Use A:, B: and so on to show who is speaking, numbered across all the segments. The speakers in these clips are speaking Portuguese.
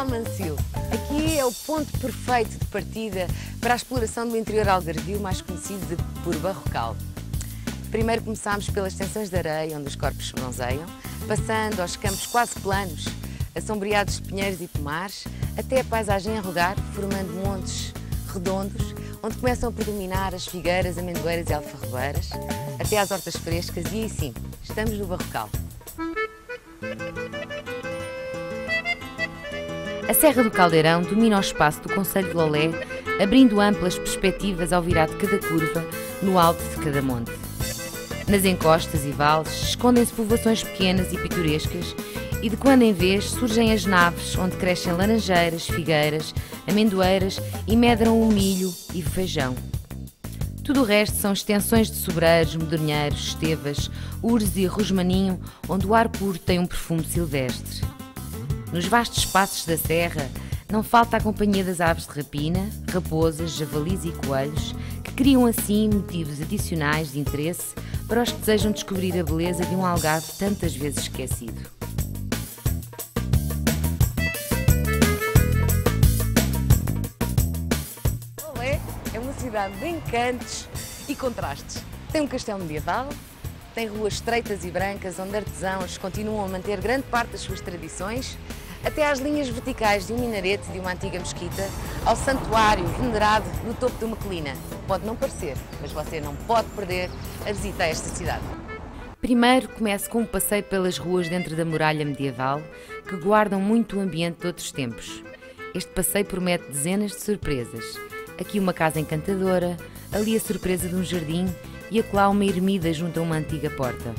A: Almancil. Aqui é o ponto perfeito de partida para a exploração do interior algarvio, mais conhecido por Barrocal. Primeiro começámos pelas extensões de areia, onde os corpos se bronzeiam, passando aos campos quase planos, assombreados de pinheiros e pomares, até a paisagem a rodar, formando montes redondos, onde começam a predominar as figueiras, amendoeiras e alfarrobeiras, até às hortas frescas, e aí sim, estamos no Barrocal. A Serra do Caldeirão domina o espaço do concelho de Lolé, abrindo amplas perspectivas ao virar de cada curva, no alto de cada monte. Nas encostas e vales escondem-se povoações pequenas e pitorescas e de quando em vez surgem as naves onde crescem laranjeiras, figueiras, amendoeiras e medram o milho e o feijão. Tudo o resto são extensões de sobreiros, medronheiros, estevas, ures e rosmaninho, onde o ar puro tem um perfume silvestre. Nos vastos espaços da serra não falta a companhia das aves de rapina, raposas, javalis e coelhos, que criam assim motivos adicionais de interesse para os que desejam descobrir a beleza de um Algarve tantas vezes esquecido. Lolé é uma cidade de encantos e contrastes. Tem um castelo medieval, tem ruas estreitas e brancas onde artesãos continuam a manter grande parte das suas tradições, até às linhas verticais de um minarete de uma antiga mesquita, ao santuário venerado no topo de uma colina. Pode não parecer, mas você não pode perder a visita a esta cidade. Primeiro comece com um passeio pelas ruas dentro da muralha medieval, que guardam muito o ambiente de outros tempos. Este passeio promete dezenas de surpresas. Aqui uma casa encantadora, ali a surpresa de um jardim e acolá uma ermida junto a uma antiga porta.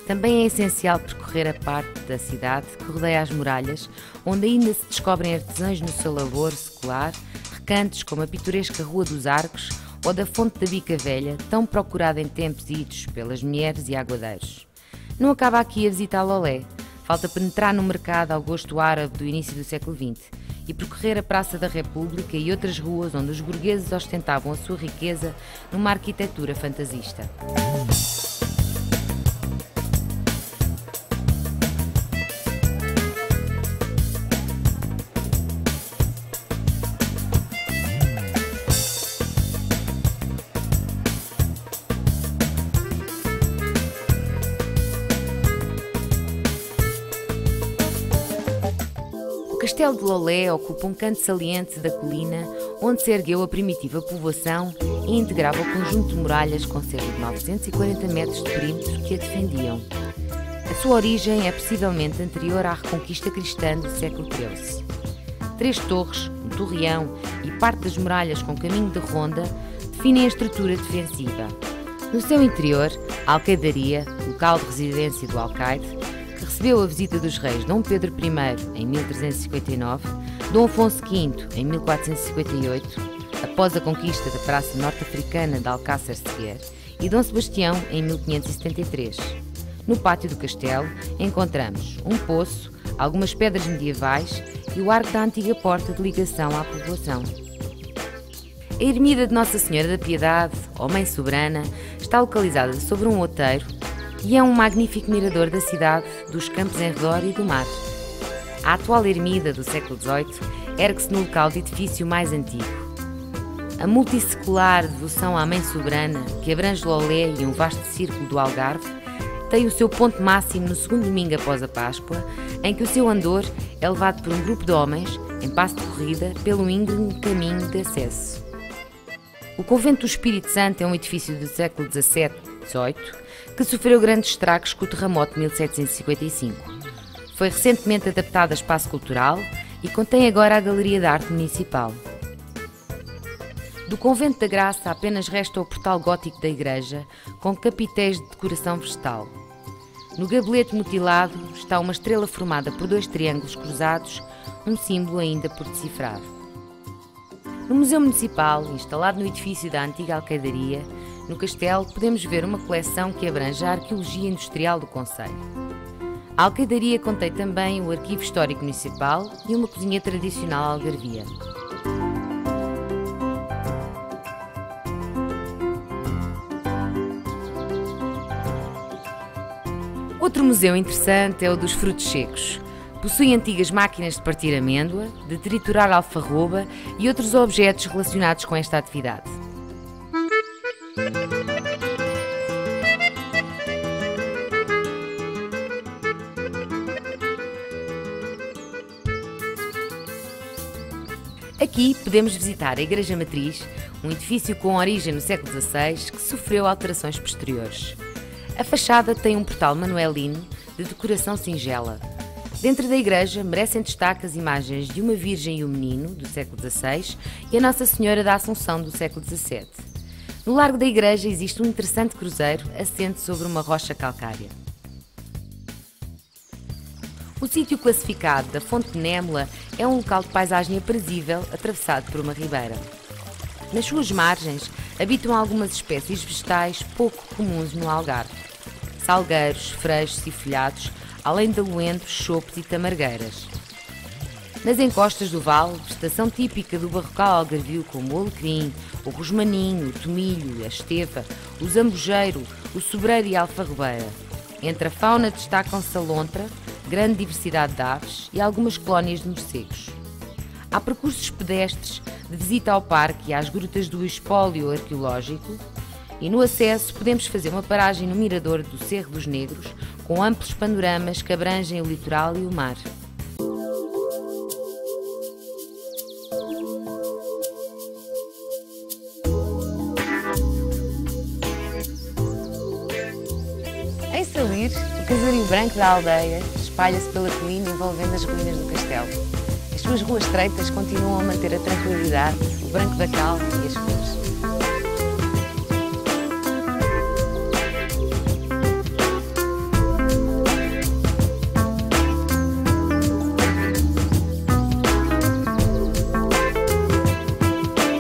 A: Também é essencial percorrer a parte da cidade que rodeia as muralhas, onde ainda se descobrem artesãos no seu labor secular, recantos como a pitoresca Rua dos Arcos ou da Fonte da Bica Velha, tão procurada em tempos idos pelas mulheres e aguadeiros. Não acaba aqui a visita a Lolé. Falta penetrar no mercado ao gosto árabe do início do século XX e percorrer a Praça da República e outras ruas onde os burgueses ostentavam a sua riqueza numa arquitetura fantasista. O Castelo de Lolé ocupa um canto saliente da colina onde se ergueu a primitiva povoação e integrava o conjunto de muralhas com cerca de 940 metros de perímetro que a defendiam. A sua origem é possivelmente anterior à reconquista cristã do século XIII. 3 torres, um torreão e parte das muralhas com caminho de ronda definem a estrutura defensiva. No seu interior, a alquedaria, local de residência do alcaide, que recebeu a visita dos reis Dom Pedro I em 1359, Dom Afonso V em 1458, após a conquista da praça norte-africana de Alcácer Seguer, e Dom Sebastião em 1573. No pátio do castelo encontramos um poço, algumas pedras medievais e o arco da antiga porta de ligação à povoação. A ermida de Nossa Senhora da Piedade, ou Mãe Soberana, está localizada sobre um outeiro e é um magnífico mirador da cidade, dos campos em redor e do mar. A atual ermida do século XVIII ergue-se no local de edifício mais antigo. A multissecular devoção à Mãe Soberana, que abrange Lolé e um vasto círculo do Algarve, tem o seu ponto máximo no segundo domingo após a Páscoa, em que o seu andor é levado por um grupo de homens, em passo de corrida, pelo íngreme caminho de acesso. O Convento do Espírito Santo é um edifício do século XVII-XVIII, que sofreu grandes estragos com o terremoto de 1755. Foi recentemente adaptado a espaço cultural e contém agora a Galeria de Arte Municipal. Do Convento da Graça apenas resta o portal gótico da igreja, com capitéis de decoração vegetal. No gabelete mutilado está uma estrela formada por 2 triângulos cruzados, um símbolo ainda por decifrar. No Museu Municipal, instalado no edifício da antiga alquedaria, no castelo podemos ver uma coleção que abrange a arqueologia industrial do concelho. A alquedaria contém também o Arquivo Histórico Municipal e uma cozinha tradicional algarvia. Outro museu interessante é o dos frutos secos. Possui antigas máquinas de partir amêndoa, de triturar alfarroba e outros objetos relacionados com esta atividade. Aqui podemos visitar a Igreja Matriz, um edifício com origem no século XVI que sofreu alterações posteriores. A fachada tem um portal manuelino de decoração singela. Dentro da igreja merecem destaque as imagens de uma Virgem e um Menino, do século XVI, e a Nossa Senhora da Assunção, do século XVII. No largo da igreja existe um interessante cruzeiro assente sobre uma rocha calcária. O sítio classificado da Fonte de Némola é um local de paisagem aprazível, atravessado por uma ribeira. Nas suas margens habitam algumas espécies vegetais pouco comuns no Algarve: salgueiros, freixos e folhados, além de aloentos, chopos e tamargueiras. Nas encostas do vale, vegetação típica do barrocal algarvio como o alecrim, o rosmaninho, o tomilho, a esteva, o zambujeiro, o sobreiro e a alfarrobeira. Entre a fauna destacam-se a lontra, grande diversidade de aves e algumas colónias de morcegos. Há percursos pedestres de visita ao parque e às grutas do espólio arqueológico, e no acesso podemos fazer uma paragem no mirador do Cerro dos Negros, com amplos panoramas que abrangem o litoral e o mar. Em Salir, o casario branco da aldeia espalha-se pela colina envolvendo as ruínas do castelo. As suas ruas estreitas continuam a manter a tranquilidade, o branco da cal e as flores.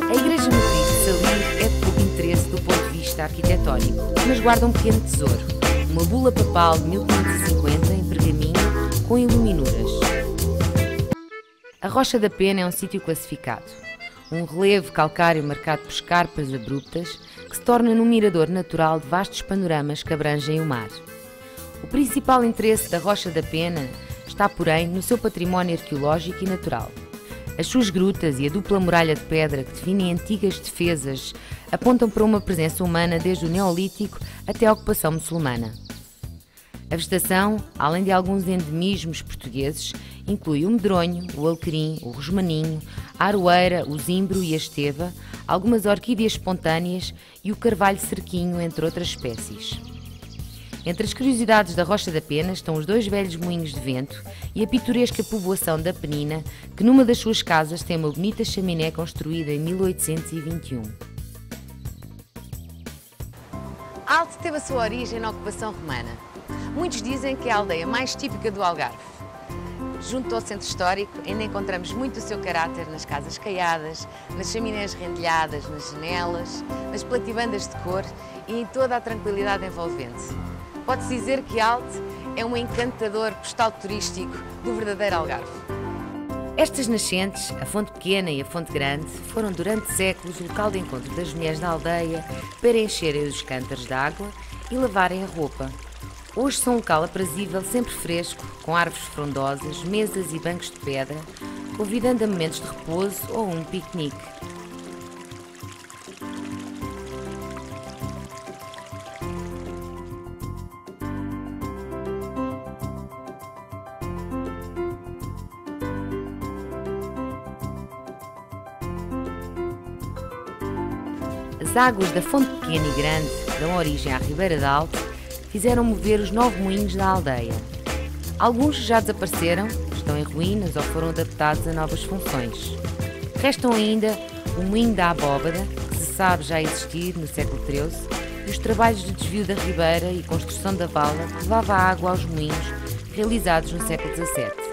A: A Igreja Matriz de Salir é de pouco interesse do ponto de vista arquitetónico, mas guarda um pequeno tesouro: uma bula papal de 1550 em pergaminho com iluminuras. A Rocha da Pena é um sítio classificado, um relevo calcário marcado por escarpas abruptas que se torna num mirador natural de vastos panoramas que abrangem o mar. O principal interesse da Rocha da Pena está, porém, no seu património arqueológico e natural. As suas grutas e a dupla muralha de pedra que definem antigas defesas apontam para uma presença humana desde o Neolítico até a ocupação muçulmana. A vegetação, além de alguns endemismos portugueses, inclui o medronho, o alecrim, o rosmaninho, a aroeira, o zimbro e a esteva, algumas orquídeas espontâneas e o carvalho cerquinho, entre outras espécies. Entre as curiosidades da Rocha da Pena estão os 2 velhos moinhos de vento e a pitoresca povoação da Penina, que numa das suas casas tem uma bonita chaminé construída em 1821. Alde teve a sua origem na ocupação romana. Muitos dizem que é a aldeia mais típica do Algarve. Junto ao centro histórico, ainda encontramos muito o seu caráter nas casas caiadas, nas chaminés rendilhadas, nas janelas, nas platibandas de cor e em toda a tranquilidade envolvente. Pode-se dizer que Alde é um encantador postal turístico do verdadeiro Algarve. Estas nascentes, a Fonte Pequena e a Fonte Grande, foram durante séculos o local de encontro das mulheres da aldeia para encherem os cântaros de água e lavarem a roupa. Hoje são um local aprazível, sempre fresco, com árvores frondosas, mesas e bancos de pedra, convidando a momentos de repouso ou um piquenique. As águas da Fonte Pequena e Grande, que dão origem à Ribeira de Alde, fizeram mover os 9 moinhos da aldeia. Alguns já desapareceram, estão em ruínas ou foram adaptados a novas funções. Restam ainda o moinho da Abóbada, que se sabe já existir no século XIII, e os trabalhos de desvio da ribeira e construção da vala que levava a água aos moinhos, realizados no século XVII.